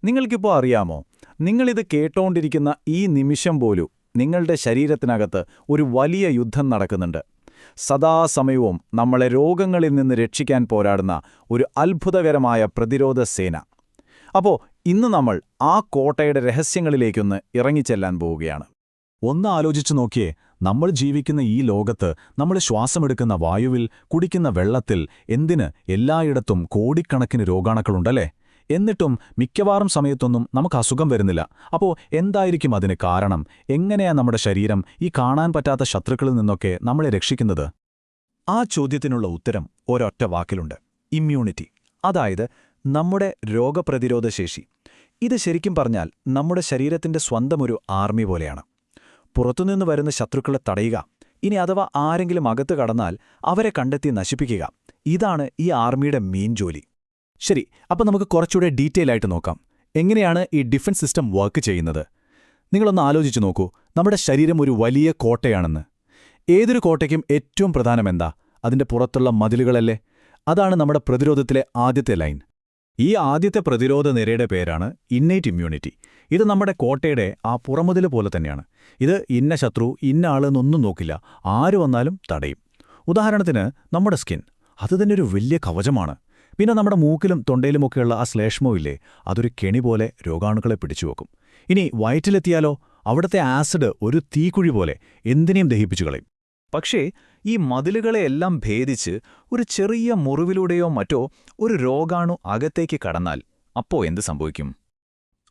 നിങ്ങൾക്കിപ്പോൾ അറിയാമോ, നിങ്ങളിത് കേട്ടോണ്ടിരിക്കുന്ന ഈ നിമിഷം പോലും നിങ്ങളുടെ ശരീരത്തിനകത്ത് ഒരു വലിയ യുദ്ധം നടക്കുന്നുണ്ട്. സദാസമയവും നമ്മളെ രോഗങ്ങളിൽ നിന്ന് രക്ഷിക്കാൻ പോരാടുന്ന ഒരു അത്ഭുതകരമായ പ്രതിരോധ സേന. അപ്പോൾ ഇന്ന് നമ്മൾ ആ കോട്ടയുടെ രഹസ്യങ്ങളിലേക്കൊന്ന് ഇറങ്ങിച്ചെല്ലാൻ പോവുകയാണ്. ഒന്ന് ആലോചിച്ചു നോക്കിയേ, നമ്മൾ ജീവിക്കുന്ന ഈ ലോകത്ത് നമ്മൾ ശ്വാസമെടുക്കുന്ന വായുവിൽ, കുടിക്കുന്ന വെള്ളത്തിൽ, എന്തിന് എല്ലായിടത്തും കോടിക്കണക്കിന് രോഗാണുക്കളുണ്ടല്ലേ? എന്നിട്ടും മിക്കവാറും സമയത്തൊന്നും നമുക്ക് അസുഖം വരുന്നില്ല. അപ്പോൾ എന്തായിരിക്കും അതിന് കാരണം? എങ്ങനെയാ നമ്മുടെ ശരീരം ഈ കാണാൻ പറ്റാത്ത ശത്രുക്കളിൽ നിന്നൊക്കെ നമ്മളെ രക്ഷിക്കുന്നത്? ആ ചോദ്യത്തിനുള്ള ഉത്തരം ഒരൊറ്റ വാക്കിലുണ്ട്: ഇമ്മ്യൂണിറ്റി. അതായത് നമ്മുടെ രോഗപ്രതിരോധ ശേഷി. ഇത് ശരിക്കും പറഞ്ഞാൽ നമ്മുടെ ശരീരത്തിന്റെ സ്വന്തം ഒരു ആർമി പോലെയാണ്. പുറത്തുനിന്ന് വരുന്ന ശത്രുക്കളെ തടയുക, ഇനി അഥവാ ആരെങ്കിലും അകത്ത് കടന്നാൽ അവരെ കണ്ടെത്തി നശിപ്പിക്കുക. ഇതാണ് ഈ ആർമിയുടെ മെയിൻ ജോലി. ശരി, അപ്പോൾ നമുക്ക് കുറച്ചുകൂടെ ഡീറ്റെയിൽ ആയിട്ട് നോക്കാം. എങ്ങനെയാണ് ഈ ഡിഫൻസ് സിസ്റ്റം വർക്ക് ചെയ്യുന്നത്? നിങ്ങളൊന്ന് ആലോചിച്ചു നോക്കൂ, നമ്മുടെ ശരീരം ഒരു വലിയ കോട്ടയാണെന്ന്. ഏതൊരു കോട്ടയ്ക്കും ഏറ്റവും പ്രധാനം എന്താ? അതിന്റെ പുറത്തുള്ള മതിലുകളല്ലേ? അതാണ് നമ്മുടെ പ്രതിരോധത്തിലെ ആദ്യത്തെ ലൈൻ. ഈ ആദ്യത്തെ പ്രതിരോധ നിരയുടെ പേരാണ് ഇന്നേറ്റ് ഇമ്മ്യൂണിറ്റി. ഇത് നമ്മുടെ കോട്ടയുടെ ആ പുറമുതില് പോലെ തന്നെയാണ്. ഇത് ഇന്ന ശത്രു, ഇന്ന ആളെന്നൊന്നും നോക്കില്ല, ആര് വന്നാലും തടയും. ഉദാഹരണത്തിന് നമ്മുടെ സ്കിൻ, അത് തന്നെ ഒരു വലിയ കവചമാണ്. പിന്നെ നമ്മുടെ മൂക്കിലും തൊണ്ടയിലുമൊക്കെയുള്ള ആ ശ്ലേഷ്മമില്ലേ, അതൊരു കെണി പോലെ രോഗാണുക്കളെ പിടിച്ചുവെക്കും. ഇനി വയറ്റിലെത്തിയാലോ, അവിടുത്തെ ആസിഡ് ഒരു തീക്കുഴി പോലെ എന്തിനേയും ദഹിപ്പിച്ചു കളയും. പക്ഷേ ഈ മതിലുകളെയെല്ലാം ഭേദിച്ച് ഒരു ചെറിയ മുറിവിലൂടെയോ മറ്റോ ഒരു രോഗാണു അകത്തേക്ക് കടന്നാൽ അപ്പോൾ എന്ത് സംഭവിക്കും?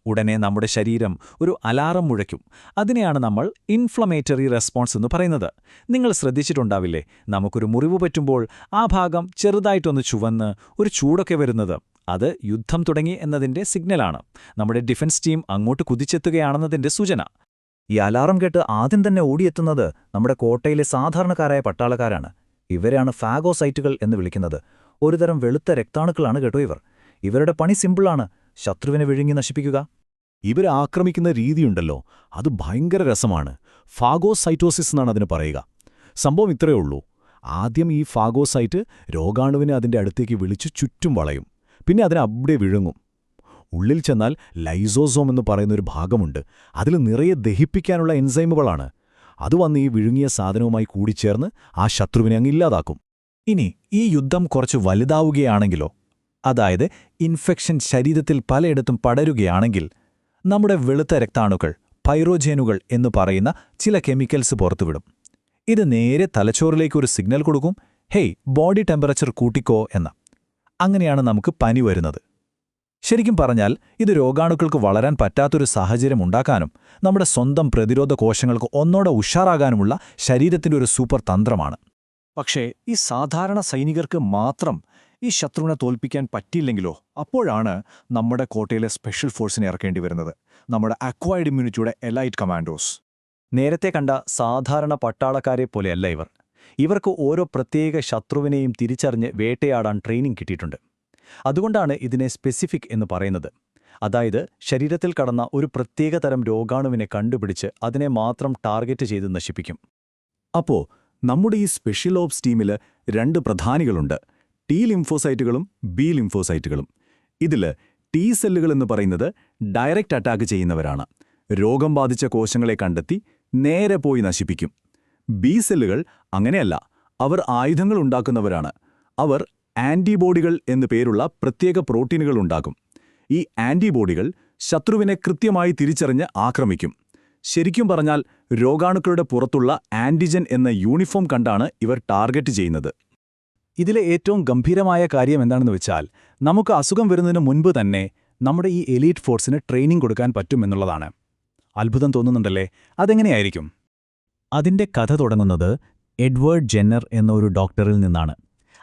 ഉടനെ നമ്മുടെ ശരീരം ഒരു അലാറം മുഴയ്ക്കും. അതിനെയാണ് നമ്മൾ ഇൻഫ്ലമേറ്ററി റെസ്പോൺസ് എന്ന് പറയുന്നത്. നിങ്ങൾ ശ്രദ്ധിച്ചിട്ടുണ്ടാവില്ലേ, നമുക്കൊരു മുറിവ് പറ്റുമ്പോൾ ആ ഭാഗം ചെറുതായിട്ടൊന്ന് ചുവന്ന് ഒരു ചൂടൊക്കെ വരുന്നത്? അത് യുദ്ധം തുടങ്ങി എന്നതിൻ്റെ സിഗ്നലാണ്. നമ്മുടെ ഡിഫൻസ് ടീം അങ്ങോട്ട് കുതിച്ചെത്തുകയാണെന്നതിൻ്റെ സൂചന. ഈ അലാറം കേട്ട് ആദ്യം തന്നെ ഓടിയെത്തുന്നത് നമ്മുടെ കോട്ടയിലെ സാധാരണക്കാരായ പട്ടാളക്കാരാണ്. ഇവരെയാണ് ഫാഗോസൈറ്റുകൾ എന്ന് വിളിക്കുന്നത്. ഒരുതരം വെളുത്ത രക്താണുക്കളാണ് കേട്ടോ ഇവർ. ഇവരുടെ പണി സിമ്പിളാണ്: ശത്രുവിനെ വിഴുങ്ങി നശിപ്പിക്കുക. ഇവരെ ആക്രമിക്കുന്ന രീതിയുണ്ടല്ലോ, അത് ഭയങ്കര രസമാണ്. ഫാഗോസൈറ്റോസിസ് എന്നാണ് അതിന് പറയുക. സംഭവം ഇത്രയേ ഉള്ളൂ. ആദ്യം ഈ ഫാഗോസൈറ്റ് രോഗാണുവിനെ അതിൻ്റെ അടുത്തേക്ക് വിളിച്ചു ചുറ്റും വളയും. പിന്നെ അതിനെ അവിടെ വിഴുങ്ങും. ഉള്ളിൽ ചെന്നാൽ ലൈസോസോം എന്ന് പറയുന്നൊരു ഭാഗമുണ്ട്. അതിൽ നിറയെ ദഹിപ്പിക്കാനുള്ള എൻസൈമുകളാണ്. അത് വന്ന് ഈ വിഴുങ്ങിയ സാധനവുമായി കൂടിച്ചേർന്ന് ആ ശത്രുവിനെ അങ്ങ് ഇല്ലാതാക്കും. ഇനി ഈ യുദ്ധം കുറച്ച് വലുതാവുകയാണെങ്കിലോ, അതായത് ഇൻഫെക്ഷൻ ശരീരത്തിൽ പലയിടത്തും പടരുകയാണെങ്കിൽ, നമ്മുടെ വെളുത്ത രക്താണുക്കൾ, പൈറോജേനുകൾ എന്ന് പറയുന്ന ചില കെമിക്കൽസ് പുറത്തുവിടും. ഇത് നേരെ തലച്ചോറിലേക്കൊരു സിഗ്നൽ കൊടുക്കും: ഹേയ്, ബോഡി ടെമ്പറേച്ചർ കൂട്ടിക്കോ എന്ന്. അങ്ങനെയാണ് നമുക്ക് പനി വരുന്നത്. ശരിക്കും പറഞ്ഞാൽ ഇത് രോഗാണുക്കൾക്ക് വളരാൻ പറ്റാത്തൊരു സാഹചര്യം ഉണ്ടാക്കാനും നമ്മുടെ സ്വന്തം പ്രതിരോധ കോശങ്ങൾക്ക് ഒന്നോടെ ഉഷാറാകാനുമുള്ള ശരീരത്തിൻ്റെ ഒരു സൂപ്പർ തന്ത്രമാണ്. പക്ഷേ ഈ സാധാരണ സൈനികർക്ക് മാത്രം ഈ ശത്രുവിനെ തോൽപ്പിക്കാൻ പറ്റിയില്ലെങ്കിലോ, അപ്പോഴാണ് നമ്മുടെ കോട്ടയിലെ സ്പെഷ്യൽ ഫോഴ്സിനെ ഇറക്കേണ്ടി വരുന്നത്. നമ്മുടെ അക്വയർഡ് ഇമ്മ്യൂണിറ്റിയുടെ എലൈറ്റ് കമാൻഡോസ്. നേരത്തെ കണ്ട സാധാരണ പട്ടാളക്കാരെ പോലെയല്ല ഇവർ. ഇവർക്ക് ഓരോ പ്രത്യേക ശത്രുവിനെയും തിരിച്ചറിഞ്ഞ് വേട്ടയാടാൻ ട്രെയിനിങ് കിട്ടിയിട്ടുണ്ട്. അതുകൊണ്ടാണ് ഇതിനെ സ്പെസിഫിക് എന്ന് പറയുന്നത്. അതായത് ശരീരത്തിൽ കടന്ന ഒരു പ്രത്യേക തരം രോഗാണുവിനെ കണ്ടുപിടിച്ച് അതിനെ മാത്രം ടാർഗറ്റ് ചെയ്ത് നശിപ്പിക്കും. അപ്പോൾ നമ്മുടെ ഈ സ്പെഷ്യൽ ഓപ്സ് ടീമിൽ രണ്ട് പ്രധാനികളുണ്ട്: ടി ലിംഫോസൈറ്റുകളും ബി ലിംഫോസൈറ്റുകളും. ഇതിൽ ടി സെല്ലുകൾ എന്ന് പറയുന്നത് ഡയറക്റ്റ് അറ്റാക്ക് ചെയ്യുന്നവരാണ്. രോഗം ബാധിച്ച കോശങ്ങളെ കണ്ടെത്തി നേരെ പോയി നശിപ്പിക്കും. ബി സെല്ലുകൾ അങ്ങനെയല്ല, അവർ ആയുധങ്ങൾ ഉണ്ടാക്കുന്നവരാണ്. അവർ ആന്റിബോഡികൾ എന്നു പേരുള്ള പ്രത്യേക പ്രോട്ടീനുകൾ ഉണ്ടാക്കും. ഈ ആന്റിബോഡികൾ ശത്രുവിനെ കൃത്യമായി തിരിച്ചറിഞ്ഞ് ആക്രമിക്കും. ശരിക്കും പറഞ്ഞാൽ രോഗാണുക്കളുടെ പുറത്തുള്ള ആന്റിജൻ എന്ന യൂണിഫോം കണ്ടാണ് ഇവർ ടാർഗറ്റ് ചെയ്യുന്നത്. ഇതിലെ ഏറ്റവും ഗംഭീരമായ കാര്യം എന്താണെന്ന് വെച്ചാൽ, നമുക്ക് അസുഖം വരുന്നതിന് മുൻപ് തന്നെ നമ്മുടെ ഈ എലീറ്റ് ഫോഴ്സിന് ട്രെയിനിങ് കൊടുക്കാൻ പറ്റുമെന്നുള്ളതാണ്. അത്ഭുതം തോന്നുന്നുണ്ടല്ലേ? അതെങ്ങനെയായിരിക്കും? അതിൻ്റെ കഥ തുടങ്ങുന്നത് എഡ്വേർഡ് ജെന്നർ എന്ന ഒരു ഡോക്ടറിൽ നിന്നാണ്.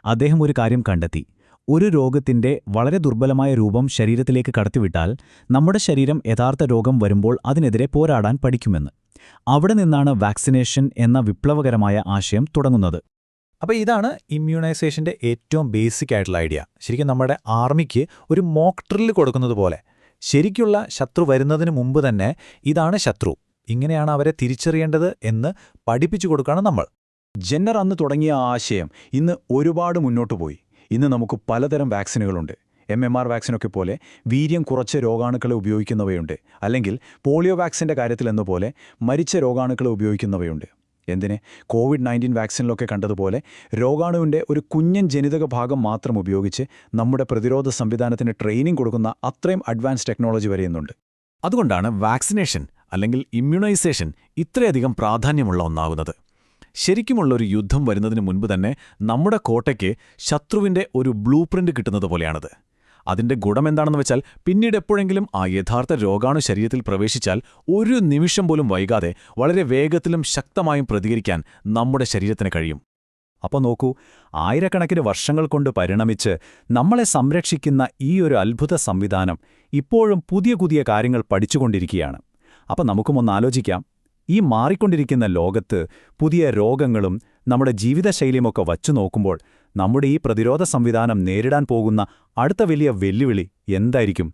അദ്ദേഹം ഒരു കാര്യം കണ്ടെത്തി: ഒരു രോഗത്തിൻ്റെ വളരെ ദുർബലമായ രൂപം ശരീരത്തിലേക്ക് കടത്തിവിട്ടാൽ നമ്മുടെ ശരീരം യഥാർത്ഥ രോഗം വരുമ്പോൾ അതിനെതിരെ പോരാടാൻ പഠിക്കുമെന്ന്. അവിടെ നിന്നാണ് വാക്സിനേഷൻ എന്ന വിപ്ലവകരമായ ആശയം തുടങ്ങുന്നത്. അപ്പോൾ ഇതാണ് ഇമ്മ്യൂണൈസേഷൻ്റെ ഏറ്റവും ബേസിക് ആയിട്ടുള്ള ഐഡിയ. ശരിക്കും നമ്മുടെ ആർമിക്ക് ഒരു മോക്ക് ഡ്രില്ല് കൊടുക്കുന്നത് പോലെ. ശരിക്കുള്ള ശത്രു വരുന്നതിന് മുമ്പ് തന്നെ ഇതാണ് ശത്രു, ഇങ്ങനെയാണ് അവരെ തിരിച്ചറിയേണ്ടത് എന്ന് പഠിപ്പിച്ചു കൊടുക്കുകയാണ് നമ്മൾ. ജെന്നർ അന്ന് തുടങ്ങിയ ആശയം ഇന്ന് ഒരുപാട് മുന്നോട്ടു പോയി. ഇന്ന് നമുക്ക് പലതരം വാക്സിനുകളുണ്ട്. MMR വാക്സിനൊക്കെ പോലെ വീര്യം കുറച്ച് രോഗാണുക്കളെ ഉപയോഗിക്കുന്നവയുണ്ട്. അല്ലെങ്കിൽ പോളിയോ വാക്സിൻ്റെ കാര്യത്തിലെന്നപോലെ മരിച്ച രോഗാണുക്കളെ ഉപയോഗിക്കുന്നവയുണ്ട്. എന്തിന്? COVID-19 വാക്സിനിലൊക്കെ കണ്ടതുപോലെ രോഗാണുവിൻ്റെ ഒരു കുഞ്ഞൻ ജനിതക ഭാഗം മാത്രം ഉപയോഗിച്ച് നമ്മുടെ പ്രതിരോധ സംവിധാനത്തിന് ട്രെയിനിങ് കൊടുക്കുന്ന അത്രയും അഡ്വാൻസ് ടെക്നോളജി വരെയുന്നുണ്ട്. അതുകൊണ്ടാണ് വാക്സിനേഷൻ അല്ലെങ്കിൽ ഇമ്മ്യൂണൈസേഷൻ ഇത്രയധികം പ്രാധാന്യമുള്ള ഒന്നാകുന്നത്. ശരിക്കുമുള്ള ഒരു യുദ്ധം വരുന്നതിന് മുൻപ് തന്നെ നമ്മുടെ കോട്ടയ്ക്ക് ശത്രുവിൻ്റെ ഒരു ബ്ലൂ പ്രിന്റ് കിട്ടുന്നത് പോലെയാണത്. അതിൻ്റെ ഗുണമെന്താണെന്ന് വെച്ചാൽ പിന്നീട് എപ്പോഴെങ്കിലും ആ യഥാർത്ഥ രോഗാണു ശരീരത്തിൽ പ്രവേശിച്ചാൽ ഒരു നിമിഷം പോലും വൈകാതെ വളരെ വേഗത്തിലും ശക്തമായും പ്രതികരിക്കാൻ നമ്മുടെ ശരീരത്തിന് കഴിയും. അപ്പോൾ നോക്കൂ, ആയിരക്കണക്കിന് വർഷങ്ങൾ കൊണ്ട് പരിണമിച്ച് നമ്മളെ സംരക്ഷിക്കുന്ന ഈ ഒരു അത്ഭുത സംവിധാനം ഇപ്പോഴും പുതിയ പുതിയ കാര്യങ്ങൾ പഠിച്ചുകൊണ്ടിരിക്കുകയാണ്. അപ്പോൾ നമുക്കും ഒന്ന് ആലോചിക്കാം, ഈ മാറിക്കൊണ്ടിരിക്കുന്ന ലോകത്ത് പുതിയ രോഗങ്ങളും നമ്മുടെ ജീവിതശൈലിയുമൊക്കെ വച്ചു നോക്കുമ്പോൾ നമ്മുടെ ഈ പ്രതിരോധ സംവിധാനം നേരിടാൻ പോകുന്ന അടുത്ത വലിയ വെല്ലുവിളി എന്തായിരിക്കും?